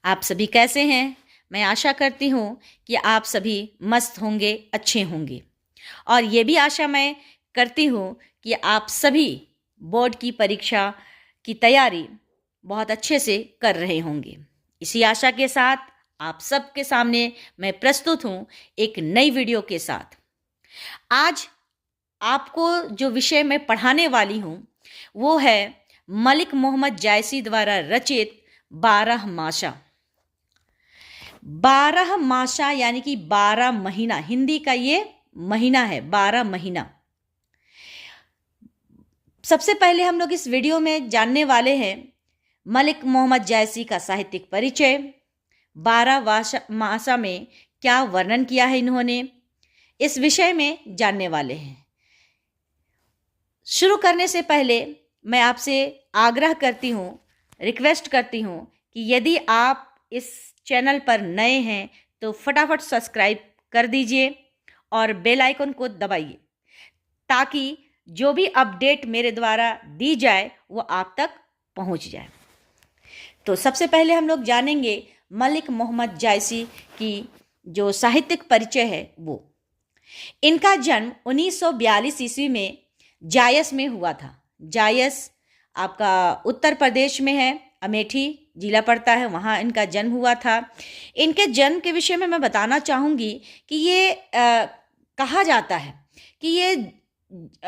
आप सभी कैसे हैं? मैं आशा करती हूँ कि आप सभी मस्त होंगे, अच्छे होंगे। और ये भी आशा मैं करती हूँ कि आप सभी बोर्ड की परीक्षा की तैयारी बहुत अच्छे से कर रहे होंगे। इसी आशा के साथ आप सबके सामने मैं प्रस्तुत हूँ एक नई वीडियो के साथ। आज आपको जो विषय मैं पढ़ाने वाली हूँ वो है मलिक मोहम्मद जायसी द्वारा रचित 12 माशा। 12 माशा यानी कि 12 महीना, हिंदी का ये महीना है, 12 महीना। सबसे पहले हम लोग इस वीडियो में जानने वाले हैं मलिक मोहम्मद जायसी का साहित्यिक परिचय, 12 माशा में क्या वर्णन किया है इन्होंने, इस विषय में जानने वाले हैं। शुरू करने से पहले मैं आपसे आग्रह करती हूँ, रिक्वेस्ट करती हूँ कि यदि आप इस चैनल पर नए हैं तो फटाफट सब्सक्राइब कर दीजिए और बेल आइकन को दबाइए ताकि जो भी अपडेट मेरे द्वारा दी जाए वो आप तक पहुंच जाए। तो सबसे पहले हम लोग जानेंगे मलिक मोहम्मद जायसी की जो साहित्यिक परिचय है वो। इनका जन्म 1942 ईस्वी में जायस में हुआ था। जायस आपका उत्तर प्रदेश में है, अमेठी जिला पड़ता है, वहाँ इनका जन्म हुआ था। इनके जन्म के विषय में मैं बताना चाहूँगी कि ये कहा जाता है कि ये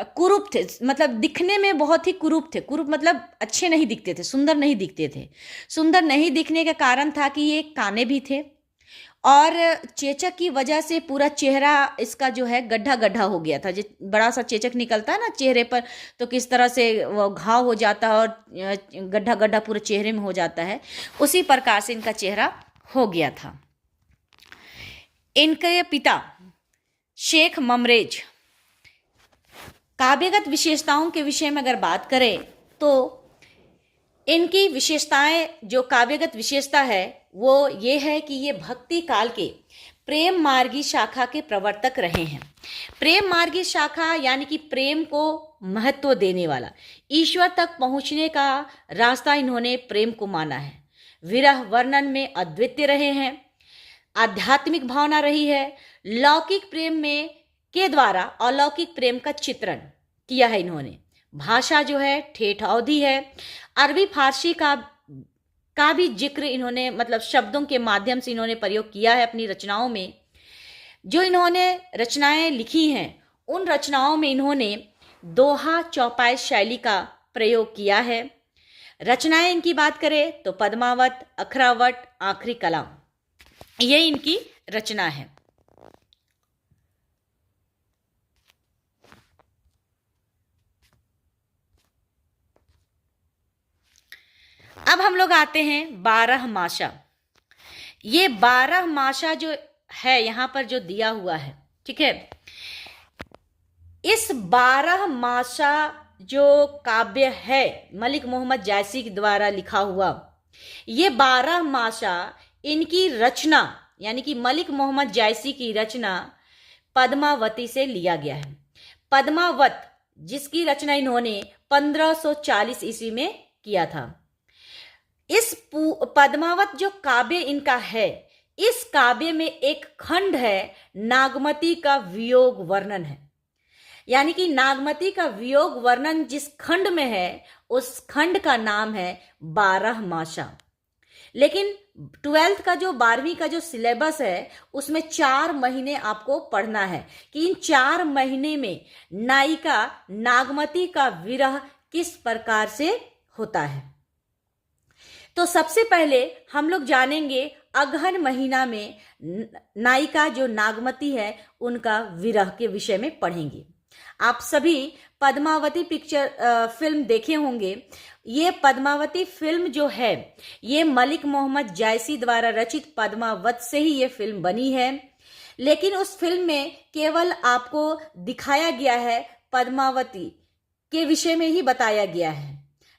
कुरूप थे, मतलब दिखने में बहुत ही कुरूप थे। कुरूप मतलब अच्छे नहीं दिखते थे, सुंदर नहीं दिखते थे। सुंदर नहीं दिखने का कारण था कि ये काने भी थे और चेचक की वजह से पूरा चेहरा इसका जो है गड्ढा गड्ढा हो गया था। बड़ा सा चेचक निकलता है ना चेहरे पर, तो किस तरह से वो घाव हो जाता है और गड्ढा गड्ढा पूरे चेहरे में हो जाता है, उसी प्रकार से इनका चेहरा हो गया था। इनके पिता शेख ममरेज। काव्यगत विशेषताओं के विषय में अगर बात करें तो इनकी विशेषताएं, जो काव्यगत विशेषता है वो ये है कि ये भक्ति काल के प्रेम मार्गी शाखा के प्रवर्तक रहे हैं। प्रेम मार्गी शाखा यानी कि प्रेम को महत्व देने वाला, ईश्वर तक पहुंचने का रास्ता इन्होंने प्रेम को माना है। विरह वर्णन में अद्वितीय रहे हैं। आध्यात्मिक भावना रही है। लौकिक प्रेम में के द्वारा अलौकिक प्रेम का चित्रण किया है इन्होंने। भाषा जो है ठेठ अवधी है। अरबी फारसी का भी जिक्र इन्होंने, मतलब शब्दों के माध्यम से इन्होंने प्रयोग किया है अपनी रचनाओं में। जो इन्होंने रचनाएं लिखी हैं उन रचनाओं में इन्होंने दोहा चौपाई शैली का प्रयोग किया है। रचनाएं इनकी बात करें तो पद्मावत, अखरावट, आखिरी कलाम, ये इनकी रचना है। अब हम लोग आते हैं 12 माशा। ये 12 माशा जो है यहाँ पर जो दिया हुआ है, ठीक है, इस 12 माशा जो काव्य है मलिक मोहम्मद जायसी के द्वारा लिखा हुआ, ये 12 माशा इनकी रचना यानी कि मलिक मोहम्मद जायसी की रचना पद्मावती से लिया गया है। पद्मावत जिसकी रचना इन्होंने 1540 ईस्वी में किया था। इस पद्मावत जो काव्य इनका है, इस काव्य में एक खंड है नागमती का वियोग वर्णन है। यानी कि नागमती का वियोग वर्णन जिस खंड में है उस खंड का नाम है 12 माशा। लेकिन 12th का जो 12वीं का जो सिलेबस है उसमें 4 महीने आपको पढ़ना है कि इन 4 महीने में नायिका नागमती का विरह किस प्रकार से होता है। तो सबसे पहले हम लोग जानेंगे अगहन महीना में नायिका जो नागमती है उनका विरह के विषय में पढ़ेंगे। आप सभी पद्मावती फिल्म देखे होंगे। ये पद्मावती फिल्म जो है ये मलिक मोहम्मद जायसी द्वारा रचित पद्मावत से ही ये फिल्म बनी है। लेकिन उस फिल्म में केवल आपको दिखाया गया है पद्मावती के विषय में ही बताया गया है।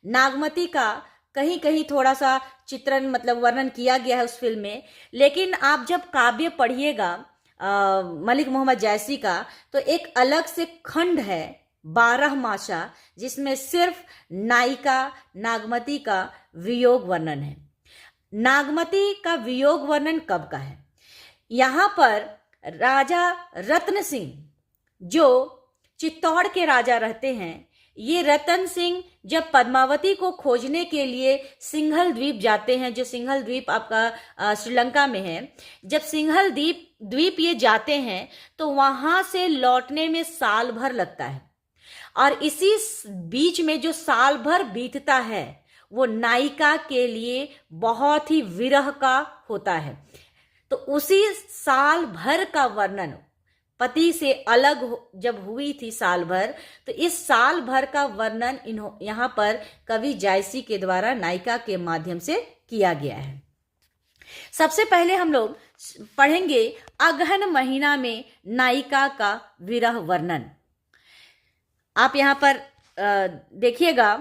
नागमती का कहीं कहीं थोड़ा सा चित्रण, मतलब वर्णन किया गया है उस फिल्म में। लेकिन आप जब काव्य पढ़िएगा मलिक मोहम्मद जायसी का तो एक अलग से खंड है 12 माशा जिसमें सिर्फ नायिका नागमती का वियोग वर्णन है। नागमती का वियोग वर्णन कब का है? यहाँ पर राजा रत्न सिंह जो चित्तौड़ के राजा रहते हैं, ये रतन सिंह जब पद्मावती को खोजने के लिए सिंघल द्वीप जाते हैं, जो सिंघल द्वीप आपका श्रीलंका में है, जब सिंघल द्वीप ये जाते हैं तो वहां से लौटने में साल भर लगता है। और इसी बीच में जो साल भर बीतता है वो नायिका के लिए बहुत ही विरह का होता है। तो उसी साल भर का वर्णन, पति से अलग जब हुई थी साल भर, तो इस साल भर का वर्णन यहाँ पर कवि जायसी के द्वारा नायिका के माध्यम से किया गया है। सबसे पहले हम लोग पढ़ेंगे अगहन महीना में नायिका का विरह वर्णन। आप यहाँ पर देखिएगा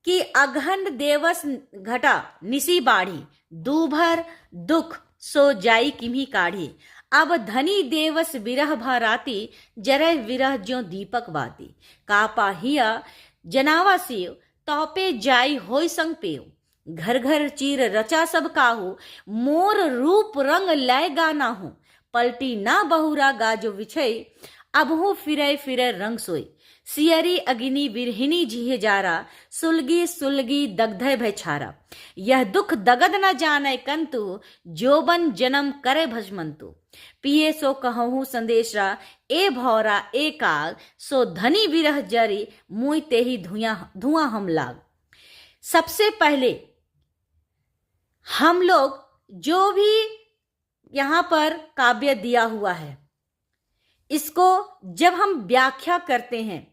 कि अगहन देवस घटा निसी बाढ़ी, दूभर दुख सो जाई किम्ही काढ़ी, अब धनी देवस विरह भाराती, जरह विरह ज्यों दीपक बाती, कापा हिया जनावा सेव, तौपे जाई होय संग पेव, घर घर चीर रचा सब काहू, मोर रूप रंग लय गाना हूँ, पलटी ना बहुरा गाजो विछय, अबहू फिरे फिरे रंग सोई, सियरी अग्नि बिरहिनी जिहे जारा, सुलगी सुलगी दग्धय भय छारा, यह दुख दगद न जाने कंतु, जोबन जन्म करे भजमंतु, पिए सो कहूँ संदेशरा, ए भौरा ए काग, सो धनी विरह जरी, मुई ते ही धुआं हम लाग। सबसे पहले हम लोग जो भी यहाँ पर काव्य दिया हुआ है, इसको जब हम व्याख्या करते हैं,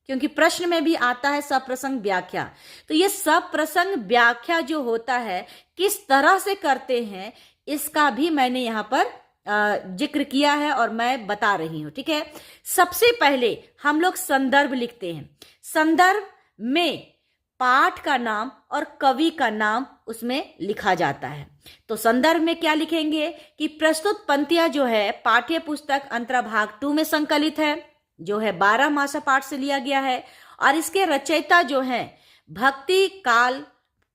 क्योंकि प्रश्न में भी आता है सप्रसंग व्याख्या, तो ये सप्रसंग व्याख्या जो होता है किस तरह से करते हैं, इसका भी मैंने यहाँ पर जिक्र किया है और मैं बता रही हूं। ठीक है, सबसे पहले हम लोग संदर्भ लिखते हैं। संदर्भ में पाठ का नाम और कवि का नाम उसमें लिखा जाता है। तो संदर्भ में क्या लिखेंगे कि प्रस्तुत पंक्तियां जो है पाठ्य पुस्तक अंतराभाग 2 में संकलित है, जो है 12 मासा पाठ से लिया गया है, और इसके रचयिता जो हैं भक्ति काल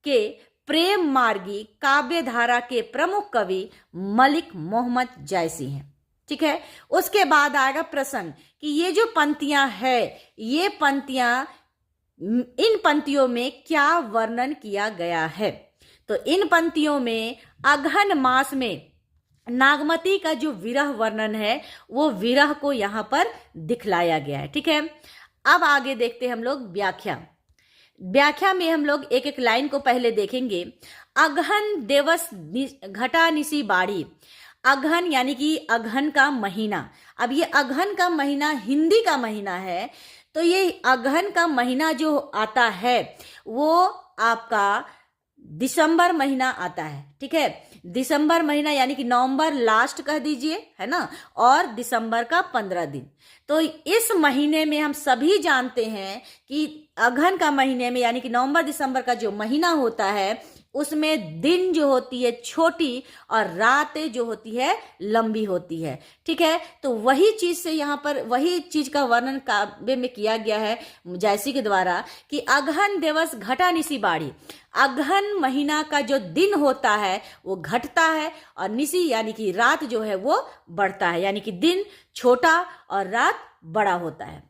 के प्रेम मार्गी काव्य धारा के प्रमुख कवि मलिक मोहम्मद जायसी हैं। ठीक है, उसके बाद आएगा प्रसंग कि ये जो पंक्तियां है, ये पंक्तियां, इन पंक्तियों में क्या वर्णन किया गया है। तो इन पंक्तियों में अगहन मास में नागमती का जो विरह वर्णन है, वो विरह को यहाँ पर दिखलाया गया है। ठीक है, अब आगे देखते हैं हम लोग व्याख्या। व्याख्या में हम लोग एक एक लाइन को पहले देखेंगे। अगहन दिवस घटा निसी बाढ़ी, अगहन यानी कि अगहन का महीना। अब ये अगहन का महीना हिंदी का महीना है, तो ये अगहन का महीना जो आता है वो आपका दिसंबर महीना आता है। ठीक है, दिसंबर महीना यानी कि नवंबर लास्ट कह दीजिए, है ना, और दिसंबर का 15 दिन। तो इस महीने में हम सभी जानते हैं कि अगहन का महीने में यानी कि नवंबर दिसंबर का जो महीना होता है, उसमें दिन जो होती है छोटी और रातें जो होती है लंबी होती है। ठीक है, तो वही चीज से यहाँ पर वही चीज का वर्णन काव्य में किया गया है जायसी के द्वारा कि अगहन दिवस घटा निसी बाढ़ी। अगहन महीना का जो दिन होता है वो घटता है और निसी यानी कि रात जो है वो बढ़ता है, यानी कि दिन छोटा और रात बड़ा होता है।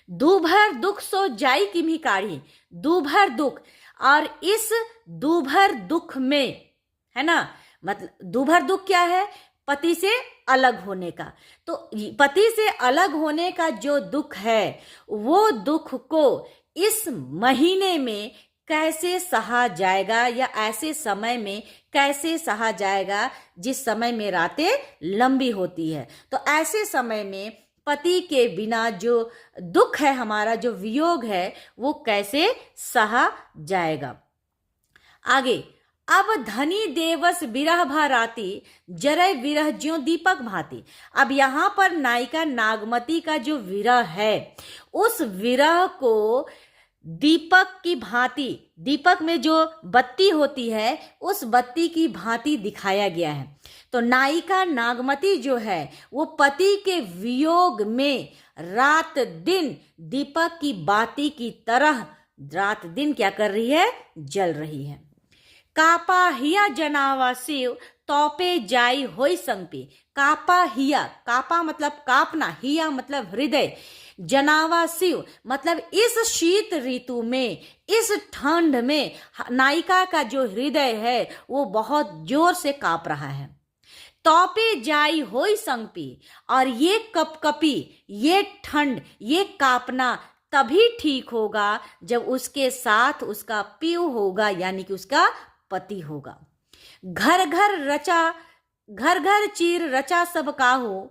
दूभर दुख सो जाई किम्ही काढ़ी, दूभर दुख, और इस दूभर दुख में, है ना, मतलब दूभर दुख क्या है, पति से अलग होने का। तो पति से अलग होने का जो दुख है, वो दुख को इस महीने में कैसे सहा जाएगा, या ऐसे समय में कैसे सहा जाएगा जिस समय में रातें लंबी होती है। तो ऐसे समय में पति के बिना जो दुख है, हमारा जो वियोग है, वो कैसे सहा जाएगा। आगे, अब धनी देवस विरह भाराती, जरय विरह ज्यों दीपक भाती। अब यहाँ पर नायिका नागमती का जो विरह है, उस विरह को दीपक की भांति, दीपक में जो बत्ती होती है उस बत्ती की भांति दिखाया गया है। तो नायिका नागमती जो है वो पति के वियोग में रात दिन दीपक की बाती की तरह रात दिन क्या कर रही है, जल रही है। कापा हिया जनावा शिव तौपे जाई होई संगपी। कापा हिया, कापा मतलब कापना, हिया मतलब हृदय, जनावा शिव मतलब इस शीत ऋतु में, इस ठंड में नायिका का जो हृदय है वो बहुत जोर से कांप रहा है। तौपे जाई होई संगपी, और ये कपकपी, ये ठंड, ये कांपना तभी ठीक होगा जब उसके साथ उसका पीयू होगा, यानी कि उसका पति होगा। घर घर रचा, घर घर चीर रचा सब काहू,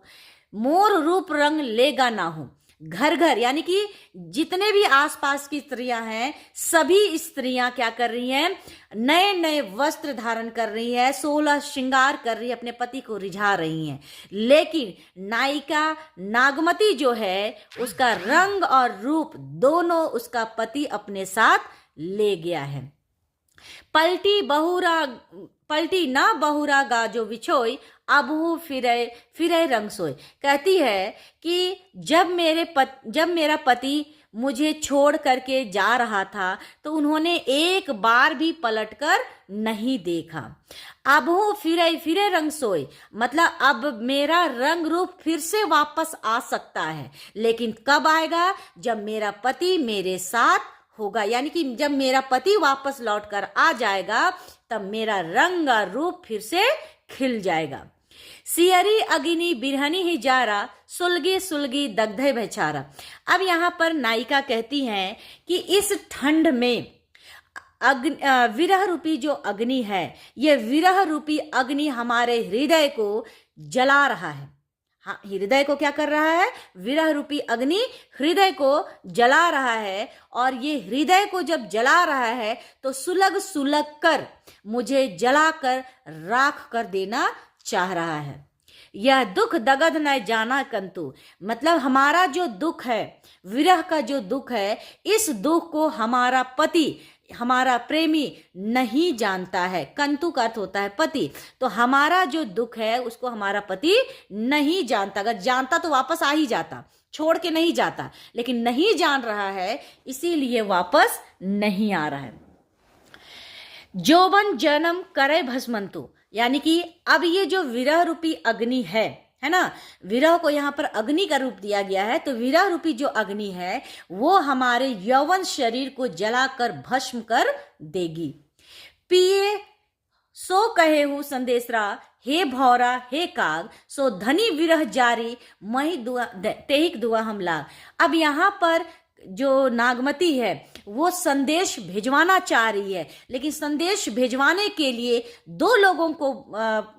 मोर रूप रंग लेगा ना हो। घर घर यानी कि जितने भी आसपास की स्त्रियां हैं, सभी स्त्रियां क्या कर रही हैं, नए नए वस्त्र धारण कर रही है, 16 श्रृंगार कर रही है, अपने पति को रिझा रही हैं। लेकिन नायिका नागमती जो है, उसका रंग और रूप दोनों उसका पति अपने साथ ले गया है। पलटी ना बहुरा गाजो बिछोई, अबहू फिरे फिरे रंग सोई। कहती है कि जब मेरा पति मुझे छोड़ करके जा रहा था तो उन्होंने एक बार भी पलटकर नहीं देखा। अबहू फिरे फिरे रंग सोई मतलब अब मेरा रंग रूप फिर से वापस आ सकता है, लेकिन कब आएगा, जब मेरा पति मेरे साथ होगा, यानी कि जब मेरा पति वापस लौट कर आ जाएगा तब मेरा रंग और रूप फिर से खिल जाएगा। सियरी अग्नि बिरहनी ही जारा, सुलगी सुलगी दग्धे बेचारा। अब यहाँ पर नायिका कहती हैं कि इस ठंड में विरह रूपी जो अग्नि है, ये विरह रूपी अग्नि हमारे हृदय को जला रहा है। हाँ, हृदय को क्या कर रहा है, विरह रूपी अग्नि हृदय को जला रहा है, और ये हृदय को जब जला रहा है तो सुलग सुलग कर मुझे जलाकर राख कर देना चाह रहा है। यह दुख दगध न जाना कंतु, मतलब हमारा जो दुख है, विरह का जो दुख है, इस दुख को हमारा पति, हमारा प्रेमी नहीं जानता है। कंतु का अर्थ होता है पति, तो हमारा जो दुख है उसको हमारा पति नहीं जानता। अगर जानता तो वापस आ ही जाता, छोड़ के नहीं जाता, लेकिन नहीं जान रहा है, इसीलिए वापस नहीं आ रहा है। जोबन जन्म करे भस्मंतु, यानी कि अब ये जो विरह रूपी अग्नि है ना, विरह को यहाँ पर अग्नि का रूप दिया गया है, तो विरह रूपी जो अग्नि है वो हमारे यौवन शरीर को जलाकर भस्म कर देगी। पिए सो कहे हूँ संदेशरा, हे भौरा हे काग, सो धनी विरह जारी, मही दुआ तेहिक दुआ हमला। अब यहाँ पर जो नागमती है वो संदेश भिजवाना चाह रही है, लेकिन संदेश भिजवाने के लिए दो लोगों को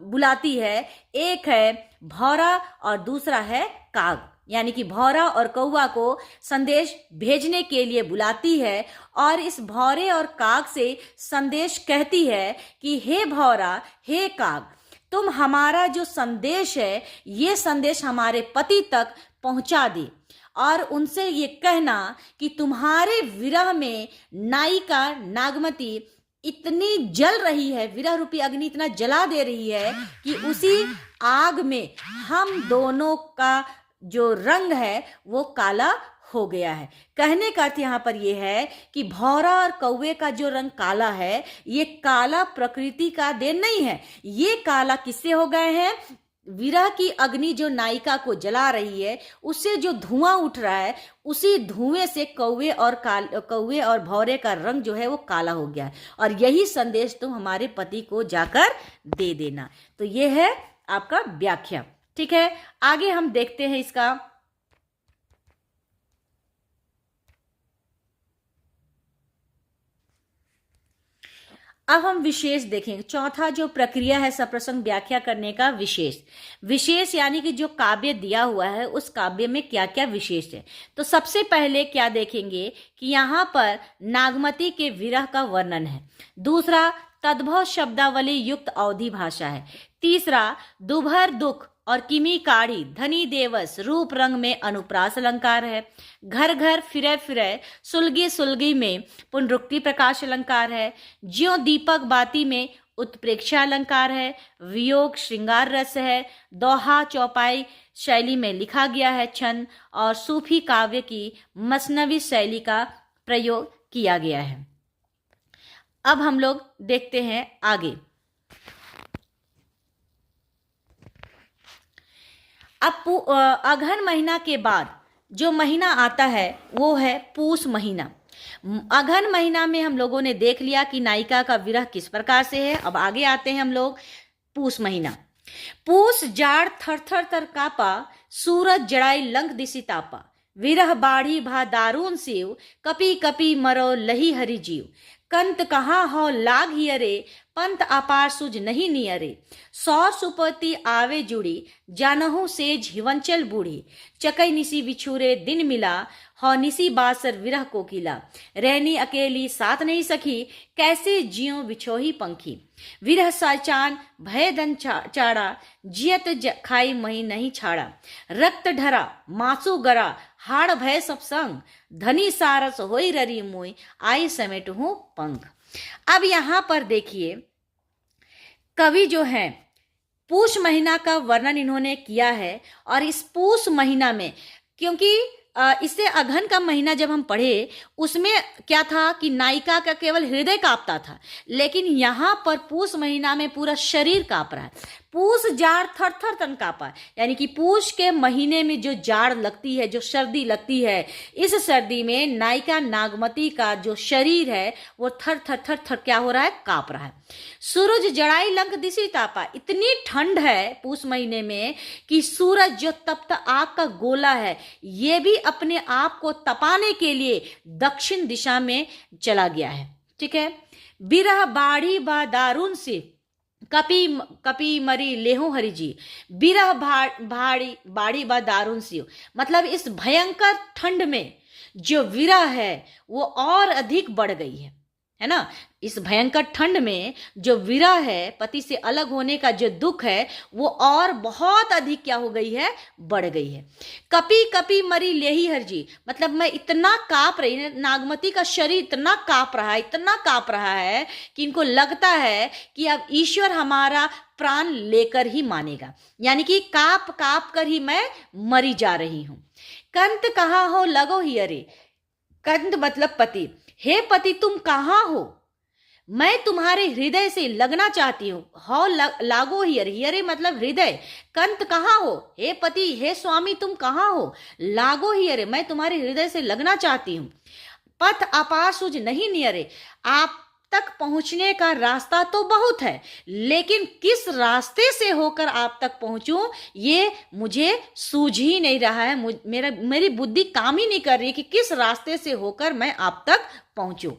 बुलाती है, एक है भौरा और दूसरा है काग, यानी कि भौरा और कौवा को संदेश भेजने के लिए बुलाती है। और इस भौरे और काग से संदेश कहती है कि हे भौरा हे काग, तुम हमारा जो संदेश है ये संदेश हमारे पति तक पहुंचा दे, और उनसे ये कहना कि तुम्हारे विरह में नायिका नागमती इतनी जल रही है, विरह रूपी अग्नि इतना जला दे रही है कि उसी आग में हम दोनों का जो रंग है वो काला हो गया है। कहने का अर्थ यहाँ पर ये है कि भौरा और कौवे का जो रंग काला है, ये काला प्रकृति का देन नहीं है, ये काला किससे हो गए हैं, विरह की अग्नि जो नायिका को जला रही है उससे जो धुआं उठ रहा है, उसी धुएं से कौवे और भौरे का रंग जो है वो काला हो गया है, और यही संदेश तुम हमारे पति को जाकर दे देना। तो ये है आपका व्याख्या। ठीक है, आगे हम देखते हैं इसका। अब हम विशेष देखेंगे। चौथा जो प्रक्रिया है सप्रसंग व्याख्या करने का, विशेष यानी कि जो काव्य दिया हुआ है उस काव्य में क्या क्या विशेष है। तो सबसे पहले क्या देखेंगे कि यहाँ पर नागमती के विरह का वर्णन है। दूसरा, तद्भव शब्दावली युक्त अवधि भाषा है। तीसरा, दुभर दुख और किमी काढ़ी धनी देवस रूप रंग में अनुप्रास अलंकार है। घर घर फिरे फिरे सुलगी सुलगी में पुनरुक्ति प्रकाश अलंकार है। ज्यो दीपक बाती में उत्प्रेक्षा अलंकार है। वियोग श्रृंगार रस है। दोहा चौपाई शैली में लिखा गया है छंद, और सूफी काव्य की मसनवी शैली का प्रयोग किया गया है। अब हम लोग देखते हैं आगे। अब अगहन महीना के बाद जो महीना आता है वो है पूस महीना। अगहन महीना में हम लोगों ने देख लिया कि नायिका का विरह किस प्रकार से है। अब आगे आते हैं हम लोग पूस महीना। पूस जाड़ थर थर तर कापा, सूरज जड़ाई लंक दिसी तापा, विरह बाढ़ी भा दारुण शिव, कपी कपी मरो लही हरि जीव, कंत कहाँ हो लाग हियरे, पंत अपार सुज नहीं नियरे, सौर सुपति आवे जुड़ी, जानहु सेज हिवंचल बूढ़ी, चकई निसी बिछुरे दिन मिला, हो निसी बासर विरह कोकिला, रहनी अकेली साथ नहीं सखी, कैसे जियो बिछोही पंखी, विरह साचान भय दन चाड़ा, जियत खाई मही नहीं छाड़ा, रक्त ढरा मासू गरा, हाड़ भय सब संग, धनी सारस होई ररी मुई, आई समेट हूं पंख। अब यहां पर देखिए कवि जो है पूष महीना का वर्णन इन्होंने किया है। और इस पूष महीना में, क्योंकि इससे अगहन का महीना जब हम पढ़े उसमें क्या था कि नायिका का केवल हृदय कांपता था, लेकिन यहाँ पर पूष महीना में पूरा शरीर कांप रहा है। पूष जाड़ थर थर तन कांपा, यानी कि पूष के महीने में जो जाड़ लगती है, जो सर्दी लगती है, इस सर्दी में नायिका नागमती का जो शरीर है वो थर थर थर थर क्या हो रहा है, कांप रहा है। सूरज जड़ाई लंक दिसी तापा, इतनी ठंड है पूष महीने में कि सूरज जो तप्त आग का गोला है ये भी अपने आप को तपाने के लिए दक्षिण दिशा में चला गया है। ठीक है। बिरह बाढ़ी बा दारुण से, कपी कपी मरी लेहो हरि जी, बिरह भाड़ी बाड़ी बा दारुण सी, मतलब इस भयंकर ठंड में जो विरह है वो और अधिक बढ़ गई है ना। इस भयंकर ठंड में जो विरह है, पति से अलग होने का जो दुख है वो और बहुत अधिक क्या हो गई है, बढ़ गई है। कपी कपी मरी लेही हर जी, मतलब मैं इतना कांप रही है, नागमती का शरीर इतना कांप रहा है, इतना कांप रहा है कि इनको लगता है कि अब ईश्वर हमारा प्राण लेकर ही मानेगा, यानी कि कांप कांप कर ही मैं मरी जा रही हूं। कंत कहाँ हो लगो ही अरे, कंत मतलब पति, हे पति तुम कहाँ हो, मैं तुम्हारे हृदय से लगना चाहती हूँ। हो लागो हियर, हियरे मतलब हृदय। कंत कहाँ हो, हे पति हे स्वामी तुम कहाँ हो, लागो हियरे मैं तुम्हारे हृदय से लगना चाहती हूँ। पथ अपार सुझ नहीं नियरे, आप तक पहुंचने का रास्ता तो बहुत है, लेकिन किस रास्ते से होकर आप तक पहुंचूं ये मुझे सूझ ही नहीं रहा है। मेरी बुद्धि काम ही नहीं कर रही कि किस रास्ते से होकर मैं आप तक पहुंचूं।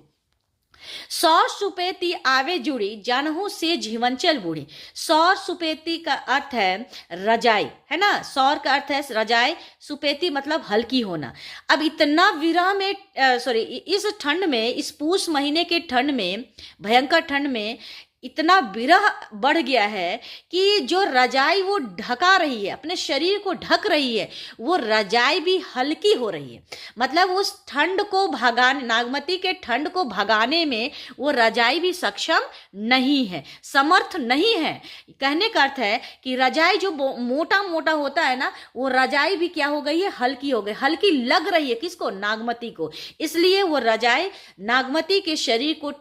सौर सुपेती आवे जुड़ी, जानहू से जीवनचल बूढ़ी। सौर सुपेती का अर्थ है रजाई, है ना। सौर का अर्थ है रजाई, सुपेती मतलब हल्की होना। अब इतना विरह में इस ठंड में, इस पूष महीने के ठंड में, भयंकर ठंड में इतना विरह बढ़ गया है कि जो रजाई वो ढका रही है, अपने शरीर को ढक रही है, वो रजाई भी हल्की हो रही है। मतलब उस ठंड को भगाने, नागमती के ठंड को भगाने में वो रजाई भी सक्षम नहीं है, समर्थ नहीं है। कहने का अर्थ है कि रजाई जो मोटा मोटा होता है ना, वो रजाई भी क्या हो गई है, हल्की हो गई, हल्की लग रही है किसको, नागमती को। इसलिए वो रजाई नागमती के शरीर को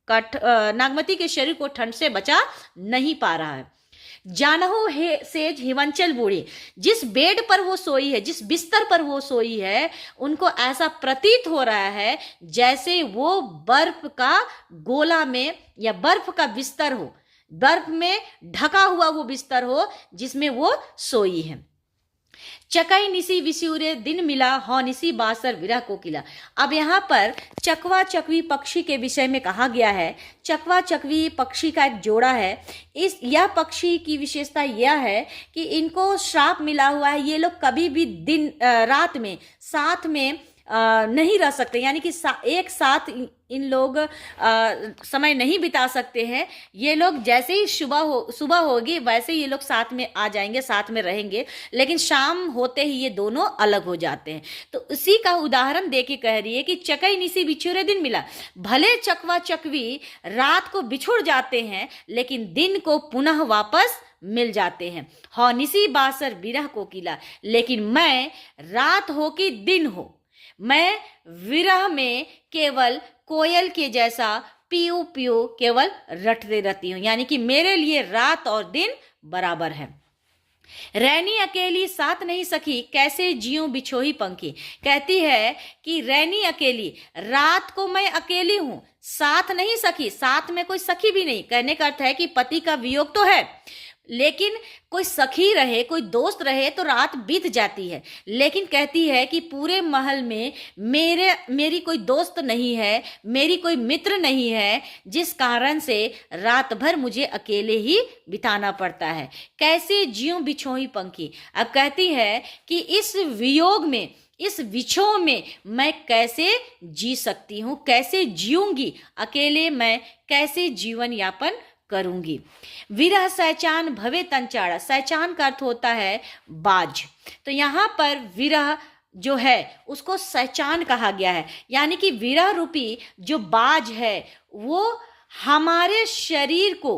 नागमती के शरीर को ठंड से बचा नहीं पा रहा है। जानहो हे सेज हिवंचल बूढ़ी, जिस बेड पर वो सोई है, जिस बिस्तर पर वो सोई है, उनको ऐसा प्रतीत हो रहा है जैसे वो बर्फ का गोला में या बर्फ का बिस्तर हो, बर्फ में ढका हुआ वो बिस्तर हो जिसमें वो सोई है। चकई निसी विसूरे दिन मिला, हो निसी बासर विरह कोकिला। अब यहाँ पर चकवा चकवी पक्षी के विषय में कहा गया है। चकवा चकवी पक्षी का एक जोड़ा है। यह पक्षी की विशेषता यह है कि इनको श्राप मिला हुआ है, ये लोग कभी भी दिन रात में साथ में नहीं रह सकते, यानी कि एक साथ इन लोग समय नहीं बिता सकते हैं। ये लोग जैसे ही सुबह होगी वैसे ही ये लोग साथ में आ जाएंगे, साथ में रहेंगे, लेकिन शाम होते ही ये दोनों अलग हो जाते हैं। तो उसी का उदाहरण देके कह रही है कि चकई निसी बिछुरे दिन मिला। भले चकवा चकवी रात को बिछुड़ जाते हैं, लेकिन दिन को पुनः वापस मिल जाते हैं। हो निसी बासर विरह कोकिला, लेकिन मैं रात हो कि दिन हो, मैं विरह में केवल कोयल के जैसा पीऊ पीऊ केवल रटते रहती हूँ, यानी कि मेरे लिए रात और दिन बराबर है। रैनी अकेली साथ नहीं सखी, कैसे जियूं बिछोही पंखी। कहती है कि रैनी अकेली, रात को मैं अकेली हूं, साथ नहीं सखी, साथ में कोई सखी भी नहीं। कहने का अर्थ है कि पति का वियोग तो है, लेकिन कोई सखी रहे, कोई दोस्त रहे तो रात बीत जाती है। लेकिन कहती है कि पूरे महल में मेरी कोई दोस्त नहीं है, मेरी कोई मित्र नहीं है, जिस कारण से रात भर मुझे अकेले ही बिताना पड़ता है। कैसे जियूं बिछोही पंखी। अब कहती है कि इस वियोग में, इस विछोह में मैं कैसे जी सकती हूँ, कैसे जीऊंगी, अकेले मैं कैसे जीवन यापन करूंगी। विरह सहचान भवे तंचाड़ा, सहचान का अर्थ होता है बाज। तो यहाँ पर विरह जो है उसको सहचान कहा गया है, यानी कि विरह रूपी जो बाज है वो हमारे शरीर को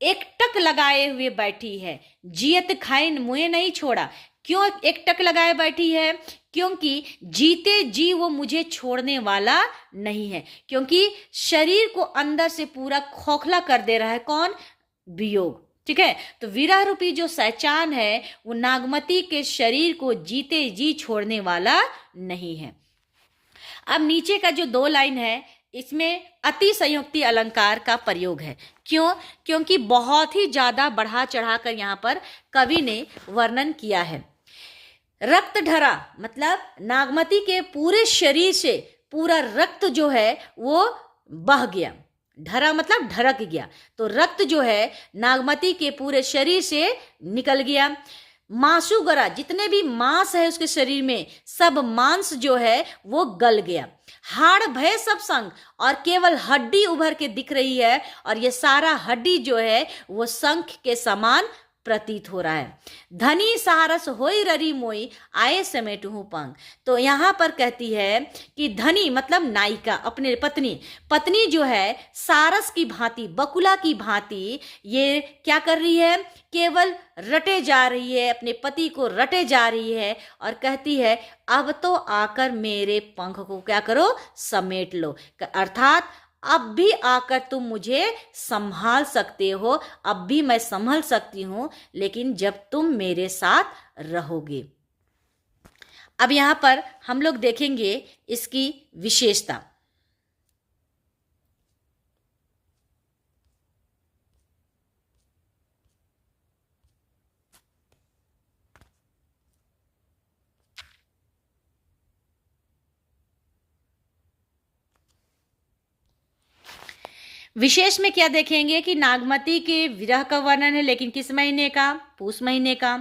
एकटक लगाए हुए बैठी है। जियत खाइन मुझे नहीं छोड़ा। क्यों एकटक लगाए बैठी है? क्योंकि जीते जी वो मुझे छोड़ने वाला नहीं है, क्योंकि शरीर को अंदर से पूरा खोखला कर दे रहा है। कौन? वियोग। ठीक है, तो विरह रूपी जो सहचान है वो नागमती के शरीर को जीते जी छोड़ने वाला नहीं है। अब नीचे का जो 2 लाइन है इसमें अति संयुक्ति अलंकार का प्रयोग है। क्यों? क्योंकि बहुत ही ज्यादा बढ़ा चढ़ाकर यहाँ पर कवि ने वर्णन किया है। रक्त ढरा मतलब नागमती के पूरे शरीर से पूरा रक्त जो है वो बह गया। ढरा मतलब ढरक गया, तो रक्त जो है नागमती के पूरे शरीर से निकल गया। मांसू गरा, जितने भी मांस है उसके शरीर में सब मांस जो है वो गल गया। हाड़ भय सब संग, और केवल हड्डी उभर के दिख रही है, और ये सारा हड्डी जो है वो शंख के समान प्रतीत हो रहा है। धनी सारस होई ररी मोई, आए समेटहूं पंग। तो यहाँ पर कहती है कि धनी मतलब नायिका, अपने पत्नी जो है सारस की भांति, बकुला की भांति ये क्या कर रही है? केवल रटे जा रही है, अपने पति को रटे जा रही है, और कहती है अब तो आकर मेरे पंख को क्या करो? समेट लो। अर्थात अब भी आकर तुम मुझे संभाल सकते हो, अब भी मैं संभल सकती हूं, लेकिन जब तुम मेरे साथ रहोगे। अब यहां पर हम लोग देखेंगे इसकी विशेषता। विशेष में क्या देखेंगे कि नागमती के विरह का वर्णन है, लेकिन किस महीने का? पूस महीने का।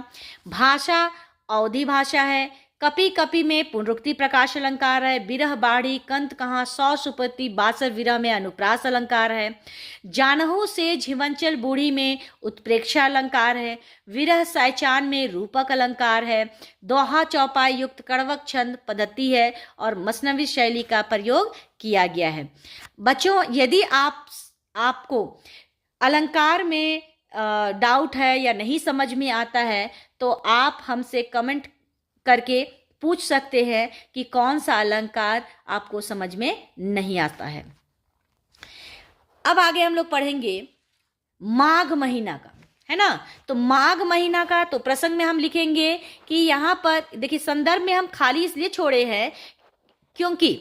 भाषा अवधी भाषा है। कपि कपि में पुनरुक्ति प्रकाश अलंकार है। विरह बाढ़ी कंत कहाँ, सौ सुपति बासर विरह में अनुप्रास अलंकार है। जानहु से झिवंचल बूढ़ी में उत्प्रेक्षा अलंकार है। विरह सायचान में रूपक अलंकार है। दोहा चौपाई युक्त कड़वक छंद पद्धति है, और मसनवी शैली का प्रयोग किया गया है। बच्चों, यदि आपको अलंकार में डाउट है या नहीं समझ में आता है तो आप हमसे कमेंट करके पूछ सकते हैं कि कौन सा अलंकार आपको समझ में नहीं आता है। अब आगे हम लोग पढ़ेंगे माघ महीना का, है ना। तो माघ महीना का तो प्रसंग में हम लिखेंगे कि यहाँ पर देखिए, संदर्भ में हम खाली इसलिए छोड़े हैं क्योंकि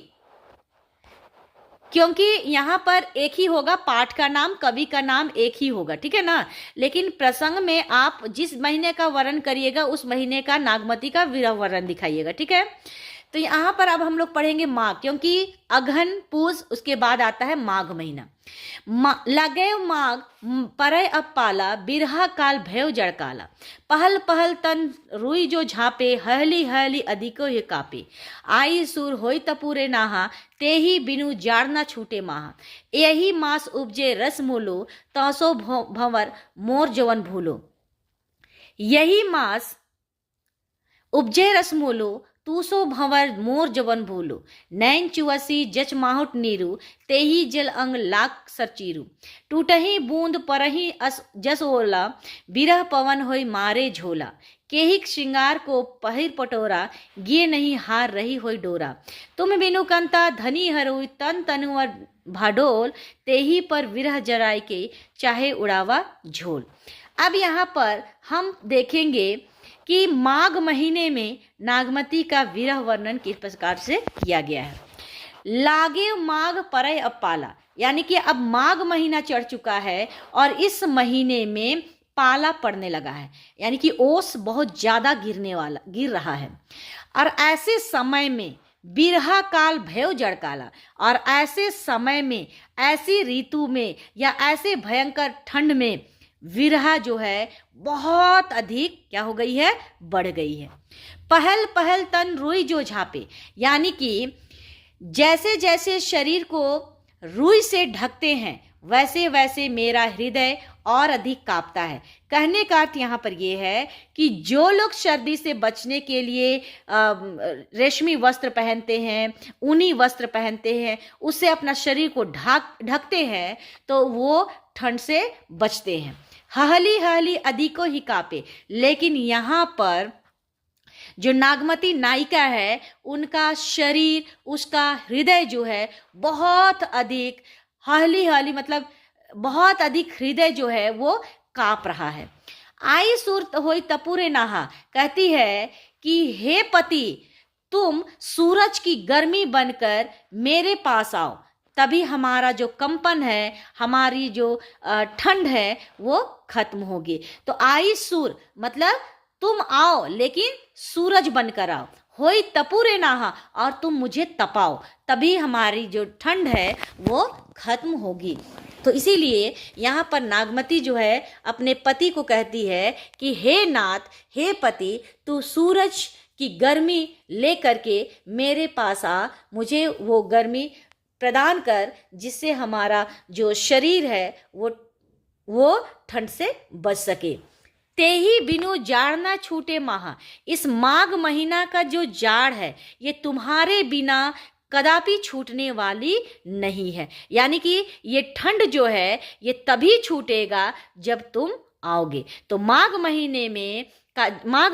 यहाँ पर एक ही होगा, पाठ का नाम, कवि का नाम एक ही होगा, ठीक है ना। लेकिन प्रसंग में आप जिस महीने का वर्णन करिएगा उस महीने का नागमती का विरह वर्णन दिखाइएगा, ठीक है। तो यहाँ पर अब हम लोग पढ़ेंगे माघ, क्योंकि अघन पूस उसके बाद आता है माघ महीना। लगे माघ परय अब पाला, बिरहा काल भय जड़काला। पहल पहल तन रुई जो झापे, हहली हहली अधिको ये कापे। आई सुर होई तपूरे नाहा, तेही बिनु जाड़ न छूटे माहा। यही मास उपजे रस मूलो, तसो भंवर मोर जवन भूलो। यही मास उपजे रस मूलो, तूसो भंवर मोर जवन भूलो। नैन चुअसी जच माहुट नीरू, तेही जल अंग लाख सरचीरू। टूटही बूंद परही जस ओला, बिरह पवन होई मारे झोला। केहिक श्रृंगार को पहिर पटोरा, गे नहीं हार रही होई डोरा। तुम बिनु कंता धनी हरोई, तन तनुवर भाडोल, तेही पर विरह जराय के, चाहे उड़ावा झोल। अब यहाँ पर हम देखेंगे कि माघ महीने में नागमती का विरह वर्णन किस प्रकार से किया गया है। लागे माघ परय अब पाला, यानी कि अब माघ महीना चढ़ चुका है और इस महीने में पाला पड़ने लगा है, यानी कि ओस बहुत ज्यादा गिर रहा है। और ऐसे समय में बिरहा काल भयउ जड़काला, और ऐसे समय में, ऐसी ऋतु में या ऐसे भयंकर ठंड में विरहा जो है बहुत अधिक क्या हो गई है, बढ़ गई है। पहल पहल तन रुई जो झापे, यानी कि जैसे जैसे शरीर को रुई से ढकते हैं वैसे वैसे मेरा हृदय और अधिक कांपता है। कहने का अर्थ यहाँ पर यह है कि जो लोग सर्दी से बचने के लिए रेशमी वस्त्र पहनते हैं, ऊनी वस्त्र पहनते हैं, उससे अपना शरीर को ढकते हैं, तो वो ठंड से बचते हैं। हहली हहली अधिको ही कांपे, लेकिन यहाँ पर जो नागमती नायिका है उनका शरीर, उसका हृदय जो है बहुत अधिक हहली हहली मतलब बहुत अधिक हृदय जो है वो कांप रहा है। आई सुरत होई तपुरे नाहा, कहती है कि हे पति, तुम सूरज की गर्मी बनकर मेरे पास आओ, तभी हमारा जो कंपन है, हमारी जो ठंड है वो खत्म होगी। तो आई सूर मतलब तुम आओ, लेकिन सूरज बनकर आओ। होई तपुरे नाहा, और तुम मुझे तपाओ, तभी हमारी जो ठंड है वो खत्म होगी। तो इसीलिए यहाँ पर नागमती जो है अपने पति को कहती है कि हे नाथ, हे पति, तू सूरज की गर्मी ले करके मेरे पास आ, मुझे वो गर्मी प्रदान कर, जिससे हमारा जो शरीर है वो ठंड से बच सके। तेही बिनु जाड़ ना छूटे माहा, इस माघ महीना का जो जाड़ है ये तुम्हारे बिना कदापि छूटने वाली नहीं है, यानी कि ये ठंड जो है ये तभी छूटेगा जब तुम आओगे। तो माघ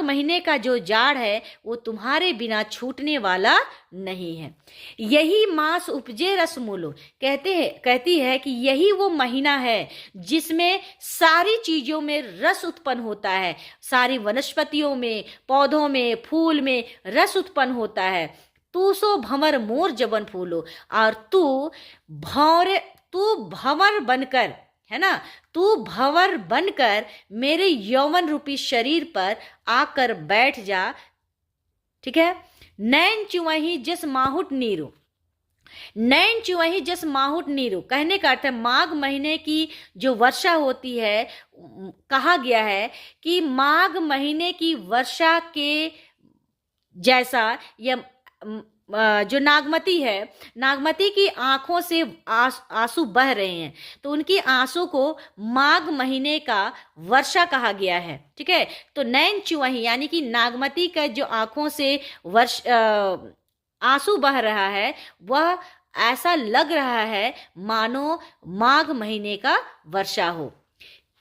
महीने का जो जाड़ है वो तुम्हारे बिना छूटने वाला नहीं है। यही मास उपजे रसमूलो, कहती है कि यही वो महीना है जिसमें सारी चीजों में रस उत्पन्न होता है, सारी वनस्पतियों में, पौधों में, फूल में रस उत्पन्न होता है। तू सो भंवर मोर जबन फूलो, और तू भंवर बनकर, है ना, तू भंवर बनकर मेरे यौवन रूपी शरीर पर आकर बैठ जा। ठीक है। नैन चुवही जस माहुट नीरो, नैन चुवही जस माहुट नीरो, कहने का अर्थ है माघ महीने की जो वर्षा होती है, कहा गया है कि माघ महीने की वर्षा के जैसा यह जो नागमती है, नागमती की आंखों से आंसू बह रहे हैं, तो उनकी आंसू को माघ महीने का वर्षा कहा गया है। ठीक है। तो नैन चुवही यानी कि नागमती का जो आंखों से आंसू बह रहा है, वह ऐसा लग रहा है मानो माघ महीने का वर्षा हो।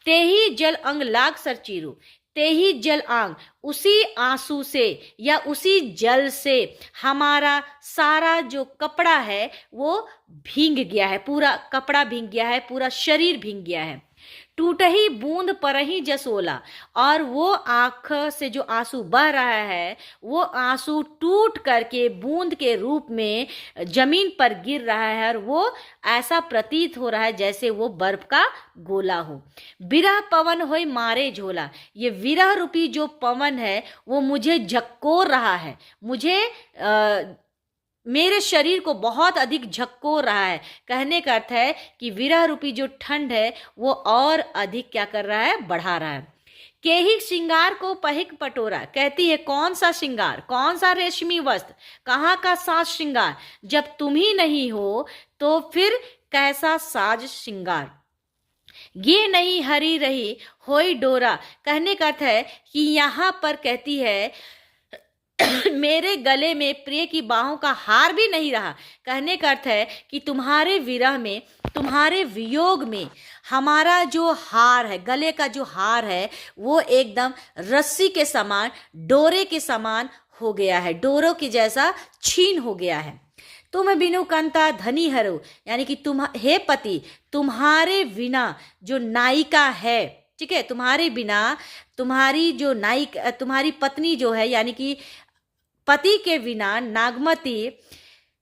तेही जल अंग लाग सरचीरू, तेही जल आंग, उसी आंसू से या उसी जल से हमारा सारा जो कपड़ा है वो भींग गया है, पूरा कपड़ा भींग गया है, पूरा शरीर भींग गया है। टूटही बूंद परही जसोला, और वो आंख से जो आंसू बह रहा है वो आंसू टूट करके बूंद के रूप में जमीन पर गिर रहा है, और वो ऐसा प्रतीत हो रहा है जैसे वो बर्फ का गोला हो। विरह पवन होय मारे झोला, ये विरह रूपी जो पवन है वो मुझे झक्कोर रहा है, मुझे मेरे शरीर को बहुत अधिक झक्कोर रहा है। कहने का अर्थ है कि विरह रूपी जो ठंड है वो और अधिक क्या कर रहा है, बढ़ा रहा है। केही श्रृंगार को पहिक पटोरा, कहती है कौन सा श्रृंगार, कौन सा रेशमी वस्त्र, कहाँ का साज श्रृंगार, जब तुम ही नहीं हो तो फिर कैसा साज श्रृंगार। ये नहीं हरी रही होई डोरा, कहने का अर्थ है कि यहाँ पर कहती है मेरे गले में प्रिय की बाहों का हार भी नहीं रहा। कहने का अर्थ है कि तुम्हारे विरह में तुम्हारे वियोग में हमारा जो हार है, गले का जो हार है, वो एकदम रस्सी के समान, डोरे के समान हो गया है, डोरों के जैसा छीन हो गया है। तुम बिनु कंता धनी हरो, यानी कि तुम, हे पति, तुम्हारे बिना जो नायिका है, ठीक है, तुम्हारे बिना तुम्हारी जो नायिका, तुम्हारी पत्नी जो है, यानी कि पति के बिना नागमती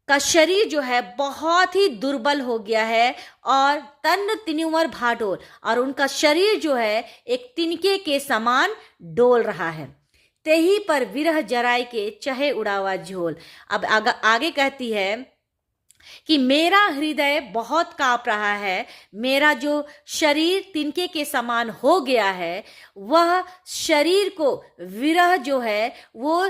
का शरीर जो है बहुत ही दुर्बल हो गया है, और तन तिनुवर भाडोल, और उनका शरीर जो है एक तिनके के समान डोल रहा है। तेही पर विरह जराय के चहे उड़ावा झोल। अब आगे कहती है कि मेरा हृदय बहुत कांप रहा है, मेरा जो शरीर तिनके के समान हो गया है, वह शरीर को विरह जो है वो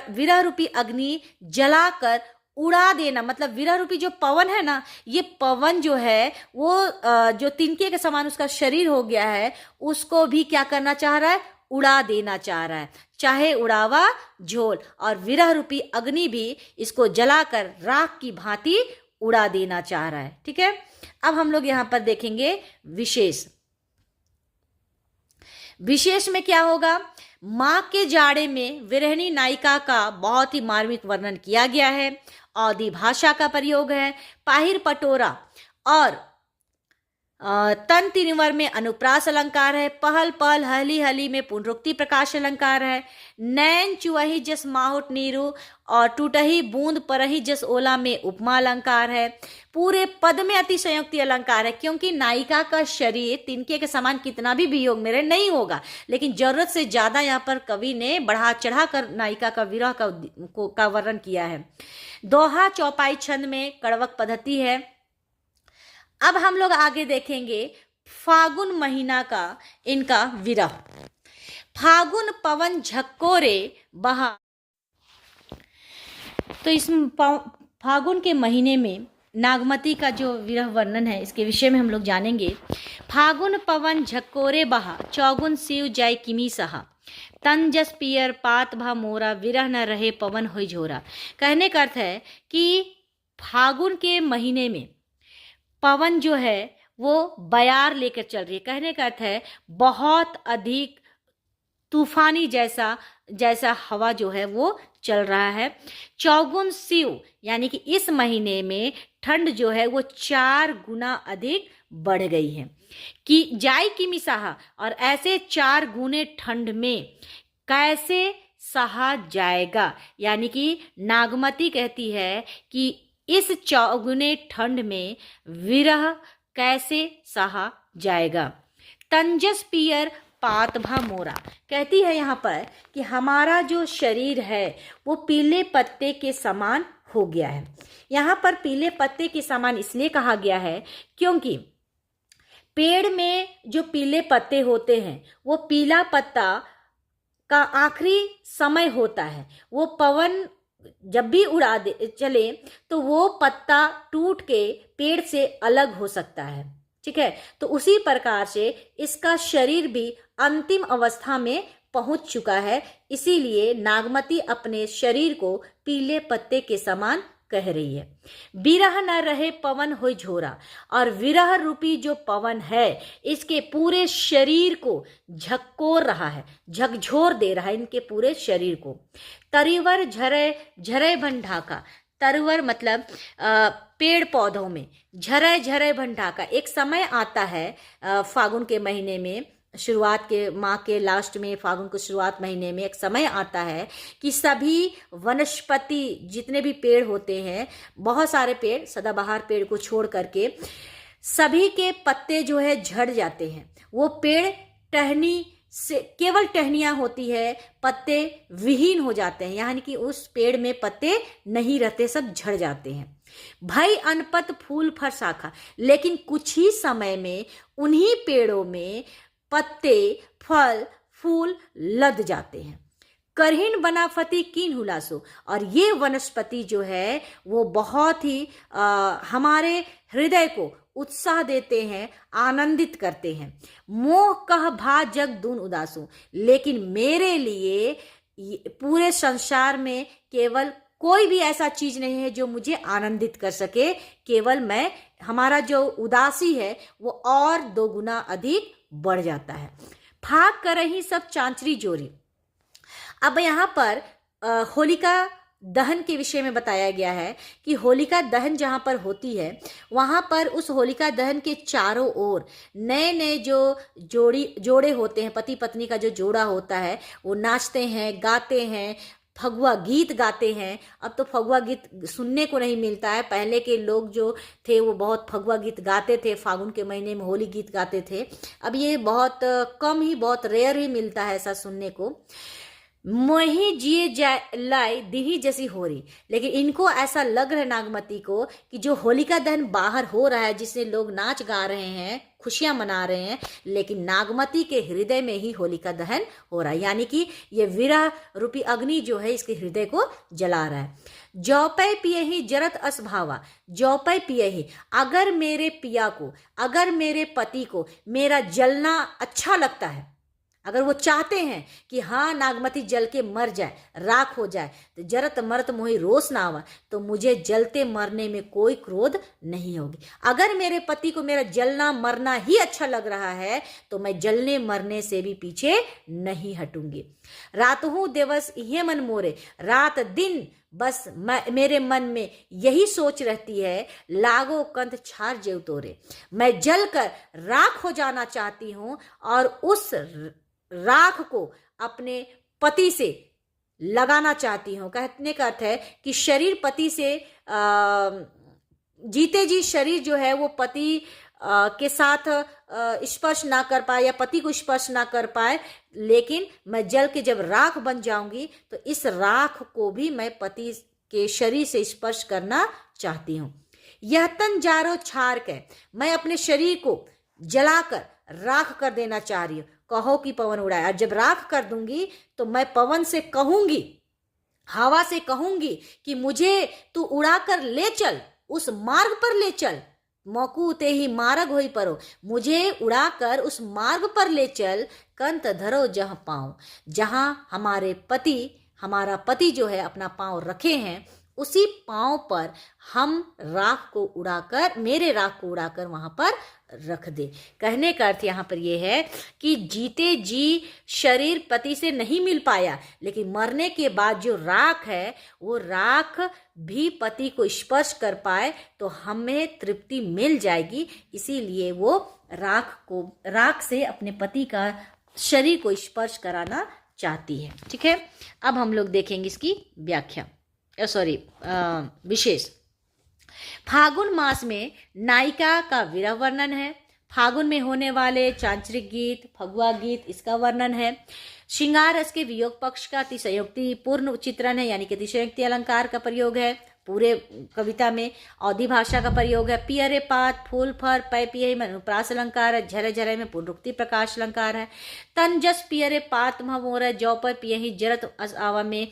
विरह रूपी अग्नि जलाकर उड़ा देना, मतलब विरह रूपी जो पवन है ना, ये पवन जो है वो जो तिनके के समान उसका शरीर हो गया है, उसको भी क्या करना चाह रहा है, उड़ा देना चाह रहा है, चाहे उड़ावा झोल, और विरह रूपी अग्नि भी इसको जलाकर राख की भांति उड़ा देना चाह रहा है। ठीक है, अब हम लोग यहां पर देखेंगे विशेष। विशेष में क्या होगा, मां के जाड़े में विरहिणी नायिका का बहुत ही मार्मिक वर्णन किया गया है, औदी भाषा का प्रयोग है, पाहिर पटोरा और तन तिनुवर में अनुप्रास अलंकार है, पहल पहल हली हली में पुनरुक्ति प्रकाश अलंकार है, नैन चुवही जस माहुट नीरू और टूटही बूंद परही जस ओला में उपमा अलंकार है। पूरे पद में अतिशयोक्ति अलंकार है, क्योंकि नायिका का शरीर तिनके के समान कितना भी वियोग में नहीं होगा, लेकिन जरूरत से ज्यादा यहाँ पर कवि ने बढ़ा चढ़ा कर नायिका का विरह का वर्णन किया है। दोहा चौपाई छंद में कड़वक पद्धति है। अब हम लोग आगे देखेंगे फागुन महीना का इनका विरह। फागुन पवन झक्कोरे बहा, तो इस फागुन के महीने में नागमती का जो विरह वर्णन है, इसके विषय में हम लोग जानेंगे। फागुन पवन झक्कोरे बहा, चौगुन शिव जाय किमी सहा, तन जस पियर पात भा मोरा, विरह न रहे पवन होई झोरा। कहने का अर्थ है कि फागुन के महीने में पवन जो है वो बयार लेकर चल रही है। कहने का अर्थ है बहुत अधिक तूफानी जैसा हवा जो है वो चल रहा है। चौगुन शिव, यानी कि इस महीने में ठंड जो है वो 4 गुना अधिक बढ़ गई है। कि जाय की मिसाहा, और ऐसे 4 गुने ठंड में कैसे सहा जाएगा, यानी कि नागमती कहती है कि इस चौगुने ठंड में विरह कैसे सहा जाएगा। तंजस पियर पात भा मोरा, कहती है यहाँ पर कि हमारा जो शरीर है वो पीले पत्ते के समान हो गया है। यहाँ पर पीले पत्ते के समान इसलिए कहा गया है क्योंकि पेड़ में जो पीले पत्ते होते हैं वो पीला पत्ता का आखिरी समय होता है। वो पवन जब भी उड़ा दे चले तो वो पत्ता टूट के पेड़ से अलग हो सकता है। ठीक है, तो उसी प्रकार से इसका शरीर भी अंतिम अवस्था में पहुंच चुका है, इसीलिए नागमती अपने शरीर को पीले पत्ते के समान कह रही है। विरह न रहे पवन होय झोरा, और विरह रूपी जो पवन है इसके पूरे शरीर को झक्कोर रहा है, झकझोर दे रहा है इनके पूरे शरीर को। तरिवर झरे झरे भंडाका, तरवर मतलब पेड़ पौधों में, झरे झरे भंडाका, एक समय आता है फागुन के महीने में, शुरुआत के माह के लास्ट में, फागुन के शुरुआत महीने में एक समय आता है कि सभी वनस्पति जितने भी पेड़ होते हैं, बहुत सारे पेड़ सदाबहार पेड़ को छोड़ करके सभी के पत्ते जो है झड़ जाते हैं। वो पेड़ टहनी से केवल टहनियां होती है, पत्ते विहीन हो जाते हैं, यानी कि उस पेड़ में पत्ते नहीं रहते, सब झड़ जाते हैं। भई अनपत फूल फर शाखा, लेकिन कुछ ही समय में उन्हीं पेड़ों में पत्ते फल फूल लद जाते हैं। करहीन बनाफती कीन हुलासो, और ये वनस्पति जो है वो बहुत ही हमारे हृदय को उत्साह देते हैं, आनंदित करते हैं। मोह कह भा जग दून उदासो, लेकिन मेरे लिए पूरे संसार में केवल कोई भी ऐसा चीज नहीं है जो मुझे आनंदित कर सके, केवल मैं, हमारा जो उदासी है वो और 2 गुना अधिक बढ़ जाता है। फाग करही सब चांचरी जोरी। अब यहाँ पर होलिका दहन के विषय में बताया गया है कि होलिका दहन जहाँ पर होती है वहाँ पर उस होलिका दहन के चारों ओर नए नए जो जोड़े होते हैं, पति पत्नी का जो जोड़ा होता है, वो नाचते हैं, गाते हैं, फगुआ गीत गाते हैं। अब तो फगुआ गीत सुनने को नहीं मिलता है। पहले के लोग जो थे वो बहुत फगुआ गीत गाते थे, फागुन के महीने में होली गीत गाते थे। अब ये बहुत कम ही, बहुत रेयर ही मिलता है ऐसा सुनने को। मोही जिए जाए लाई दिही जैसी हो रही, लेकिन इनको ऐसा लग रहा है नागमती को कि जो होलिका दहन बाहर हो रहा है, जिससे लोग नाच गा रहे हैं, खुशियां मना रहे हैं, लेकिन नागमती के हृदय में ही होलिका दहन हो रहा है, यानी कि ये विरह रूपी अग्नि जो है इसके हृदय को जला रहा है। जौपै पिए ही जरत असभावा, जौपै पिए ही, अगर मेरे पिया को, अगर मेरे पति को मेरा जलना अच्छा लगता है, अगर वो चाहते हैं कि हाँ नागमती जल के मर जाए, राख हो जाए, तो जरत मरत मोहि रोष ना आवा, तो मुझे जलते मरने में कोई क्रोध नहीं होगी। अगर मेरे पति को मेरा जलना मरना ही अच्छा लग रहा है तो मैं जलने मरने से भी पीछे नहीं हटूंगी। रातहु दिवस ये मन मोरे, रात दिन बस मेरे मन में यही सोच रहती है, लागो कंध छार जेव तोरे, मैं जलकर राख हो जाना चाहती हूँ और उस राख को अपने पति से लगाना चाहती हूँ। कहने का अर्थ है कि शरीर पति से जीते जी शरीर जो है वो पति के साथ स्पर्श ना कर पाए या पति को स्पर्श ना कर पाए, लेकिन मैं जल के जब राख बन जाऊंगी तो इस राख को भी मैं पति के शरीर से स्पर्श करना चाहती हूँ। यह तन जारो छार के, मैं अपने शरीर को जलाकर राख कर देना चाह रही हूँ। कहो कि पवन उड़ाए, और जब राख कर दूंगी तो मैं पवन से कहूंगी, हवा से कहूंगी कि मुझे तू उड़ाकर ले चल, उस मार्ग पर ले चल। मौकू ते ही मार्ग होई परो, मुझे उड़ाकर उस मार्ग पर ले चल। कंत धरो जहाँ पाँव, जहाँ हमारा पति जो है अपना पाँव रखे हैं, उसी पाँव पर हम राख को उड़ाकर, मेरे राख को उड़ाकर वहां पर रख दे। कहने का अर्थ यहाँ पर यह है कि जीते जी शरीर पति से नहीं मिल पाया, लेकिन मरने के बाद जो राख है वो राख भी पति को स्पर्श कर पाए तो हमें तृप्ति मिल जाएगी। इसीलिए वो राख से अपने पति का शरीर को स्पर्श कराना चाहती है। ठीक है, अब हम लोग देखेंगे इसकी व्याख्या, विशेष। फागुन मास में नायिका का विरह वर्णन है। फागुन में होने वाले चांचरिक गीत, फगुआ गीत, इसका वर्णन है। श्रृंगार रस के वियोग पक्ष का अतिशयोक्ति पूर्ण चित्रण है, यानी कि अतिशयोक्ति अलंकार का प्रयोग है पूरे कविता में। अवधि भाषा का प्रयोग है। पियरे पात फूल फर पै पिय में अनुप्रास अलंकार है। झरे झरे में पुनरुक्ति प्रकाश अलंकार है। तन जस पियरे पात मोर जौ पर पिय ही जरत आवा में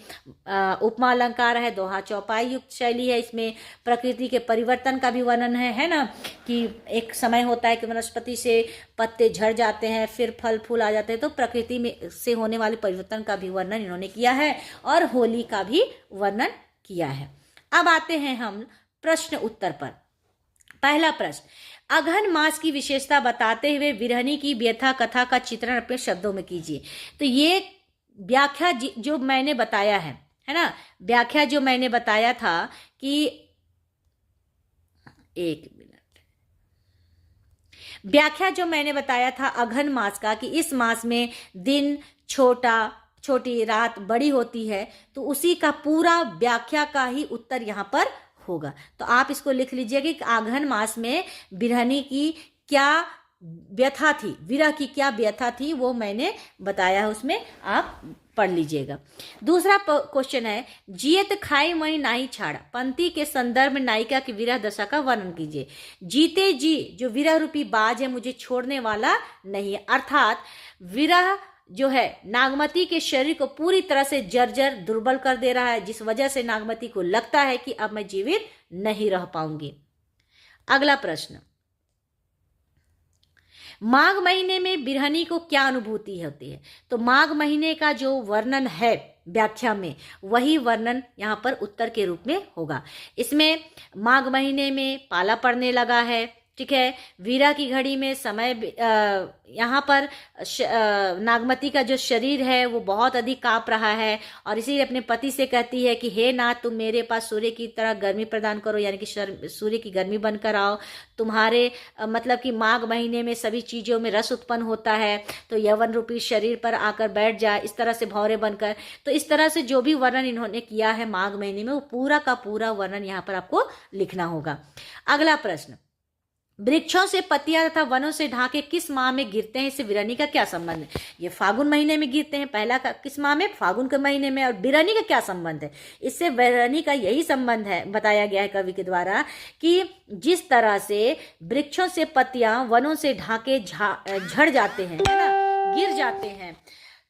उपमा अलंकार है। दोहा चौपाई युक्त शैली है। इसमें प्रकृति के परिवर्तन का भी वर्णन है ना, कि एक समय होता है कि वनस्पति से पत्ते झड़ जाते हैं, फिर फल फूल आ जाते हैं, तो प्रकृति में से होने वाले परिवर्तन का भी वर्णन इन्होंने किया है और होली का भी वर्णन किया है। अब आते हैं हम प्रश्न उत्तर पर। पहला प्रश्न, अघन मास की विशेषता बताते हुए विरहनी की व्यथा कथा का चित्रण अपने शब्दों में कीजिए। तो ये व्याख्या जो मैंने बताया है ना, व्याख्या जो मैंने बताया था कि व्याख्या जो मैंने बताया था अघन मास का, कि इस मास में दिन छोटी रात बड़ी होती है, तो उसी का पूरा व्याख्या का ही उत्तर यहाँ पर होगा। तो आप इसको लिख लीजिएगा कि अघन मास में विरहनी की क्या व्यथा थी, विरह की क्या व्यथा थी, वो मैंने बताया है, उसमें आप पढ़ लीजिएगा। दूसरा क्वेश्चन है, जियत खाई मई नाही छाड़ा, पंक्ति के संदर्भ में नायिका की विरह दशा का वर्णन कीजिए। जीते जी जो विरह रूपी बाज है मुझे छोड़ने वाला नहीं है, अर्थात विरह जो है नागमती के शरीर को पूरी तरह से जर्जर दुर्बल कर दे रहा है, जिस वजह से नागमती को लगता है कि अब मैं जीवित नहीं रह पाऊंगी। अगला प्रश्न, माघ महीने में बिरहनी को क्या अनुभूति होती है? तो माघ महीने का जो वर्णन है व्याख्या में, वही वर्णन यहाँ पर उत्तर के रूप में होगा। इसमें माघ महीने में पाला पड़ने लगा है, ठीक है। वीरा की घड़ी में समय यहाँ पर नागमती का जो शरीर है वो बहुत अधिक कांप रहा है और इसीलिए अपने पति से कहती है कि हे नाथ, तुम मेरे पास सूर्य की तरह गर्मी प्रदान करो, यानी कि सूर्य की गर्मी बनकर आओ। तुम्हारे मतलब कि माघ महीने में सभी चीज़ों में रस उत्पन्न होता है, तो यवन रूपी शरीर पर आकर बैठ जाए इस तरह से भौरे बनकर। तो इस तरह से जो भी वर्णन इन्होंने किया है माघ महीने में, वो पूरा का पूरा वर्णन यहाँ पर आपको लिखना होगा। अगला प्रश्न, वृक्षों से पत्तियां तथा वनों से ढाके किस माह में गिरते हैं, इससे बिरहनी का क्या संबंध है? ये फागुन महीने में गिरते हैं। पहला का किस माह में? फागुन के महीने में। और बिरहनी का क्या संबंध है? इससे बिरहनी का यही संबंध है, बताया गया है कवि के द्वारा, कि जिस तरह से वृक्षों से पत्तियां वनों से ढाके झड़ जाते हैं, है ना, गिर जाते हैं,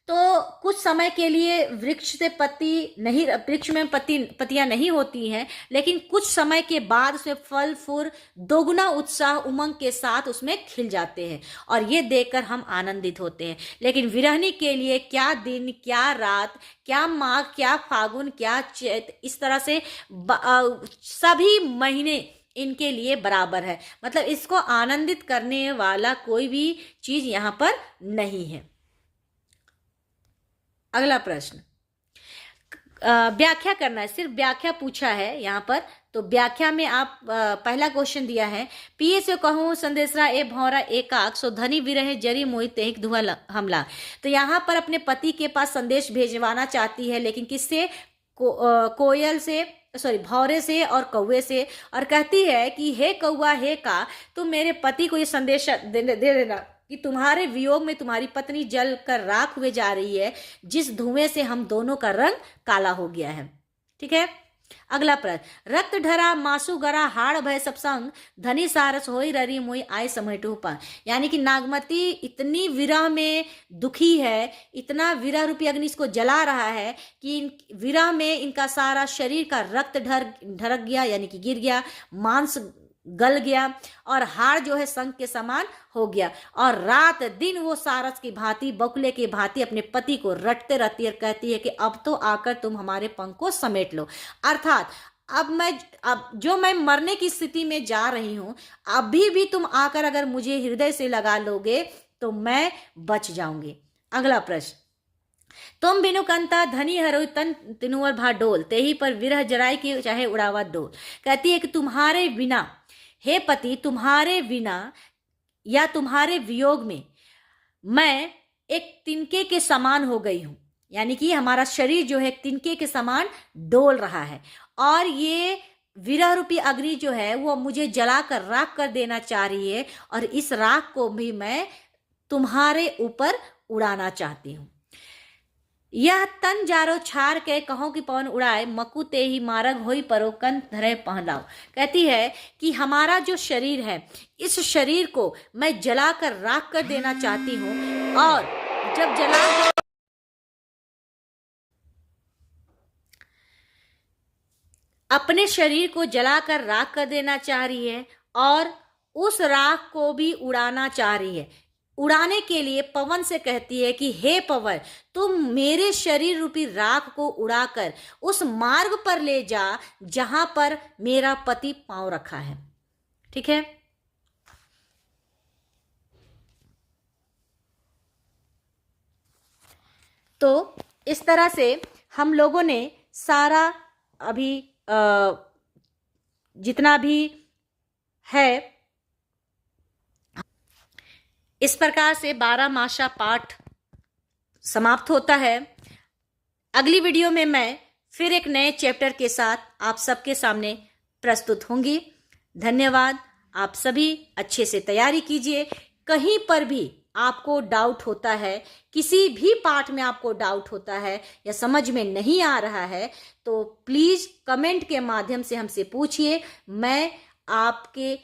तो कुछ समय के लिए वृक्ष में पत्तियां नहीं होती हैं, लेकिन कुछ समय के बाद उसमें फल फूल दोगुना उत्साह उमंग के साथ उसमें खिल जाते हैं और ये देखकर हम आनंदित होते हैं। लेकिन विरहनी के लिए क्या दिन, क्या रात, क्या माघ, क्या फागुन, क्या चैत, इस तरह से सभी महीने इनके लिए बराबर है। मतलब इसको आनंदित करने वाला कोई भी चीज यहाँ पर नहीं है। अगला प्रश्न, व्याख्या करना है, सिर्फ व्याख्या पूछा है यहाँ पर। तो व्याख्या में आप पहला क्वेश्चन दिया है, पिए से कहूँ संदेशरा ए भौरा एकाक सो धनी विरहे जरी मोहि तेहिक धुआं हमला। तो यहाँ पर अपने पति के पास संदेश भेजवाना चाहती है, लेकिन किससे? कोयल से, सॉरी भौरे से और कौवे से, और कहती है कि हे कौवा, हे का, तुम मेरे पति को ये संदेश दे देना कि तुम्हारे वियोग में तुम्हारी पत्नी जल कर राख हुए जा रही है, जिस धुएं से हम दोनों का रंग काला हो गया है। ठीक है। अगला प्रश्न, रक्त ढरा मासु गरा हाड़ भय सब संग धनी सारस होई ररी मोई आय समेटू पा। यानी कि नागमती इतनी विरह में दुखी है, इतना विरह रूपी अग्नि इसको जला रहा है कि विरह में इनका सारा शरीर का रक्त ढरक गया, यानी कि गिर गया, मांस गल गया और हाड़ जो है संग के समान हो गया, और रात दिन वो सारस की भांति, बकुले की भांति अपने पति को रटते रहती है और कहती है कि अब तो आकर तुम हमारे पंख को समेट लो। अर्थात अब जो मैं मरने की स्थिति में जा रही हूं, अभी भी तुम आकर अगर मुझे हृदय से लगा लोगे तो मैं बच जाऊंगी। अगला प्रश्न, तुम बिनु कंता धनी हरो तन तिनुवर भा डोल तेही पर विरह जराई की चाहे उड़ावा डोल। कहती है कि तुम्हारे बिना, हे पति, तुम्हारे बिना या तुम्हारे वियोग में मैं एक तिनके के समान हो गई हूं। यानी कि हमारा शरीर जो है तिनके के समान डोल रहा है और ये विरह रूपी अग्नि जो है वो मुझे जलाकर राख कर देना चाह रही है, और इस राख को भी मैं तुम्हारे ऊपर उड़ाना चाहती हूं। यह तन जारो छार के कहो कि पवन उड़ाए मकु ते ही मारग होई परो कन धरे पहलाओ। कहती है कि हमारा जो शरीर है, इस शरीर को मैं जलाकर राख कर देना चाहती हूँ, और जब अपने शरीर को जलाकर राख कर देना चाह रही है और उस राख को भी उड़ाना चाह रही है। उड़ाने के लिए पवन से कहती है कि हे पवन, तुम मेरे शरीर रूपी राख को उड़ाकर उस मार्ग पर ले जा जहां पर मेरा पति पांव रखा है। ठीक है। तो इस तरह से हम लोगों ने सारा अभी जितना भी है, इस प्रकार से 12 मासा पाठ समाप्त होता है। अगली वीडियो में मैं फिर एक नए चैप्टर के साथ आप सबके सामने प्रस्तुत होंगी। धन्यवाद। आप सभी अच्छे से तैयारी कीजिए। कहीं पर भी आपको डाउट होता है, किसी भी पाठ में आपको डाउट होता है या समझ में नहीं आ रहा है, तो प्लीज कमेंट के माध्यम से हमसे पूछिए। मैं आपके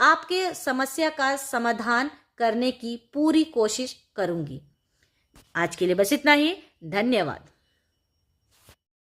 आपके समस्या का समाधान करने की पूरी कोशिश करूंगी। आज के लिए बस इतना ही। धन्यवाद।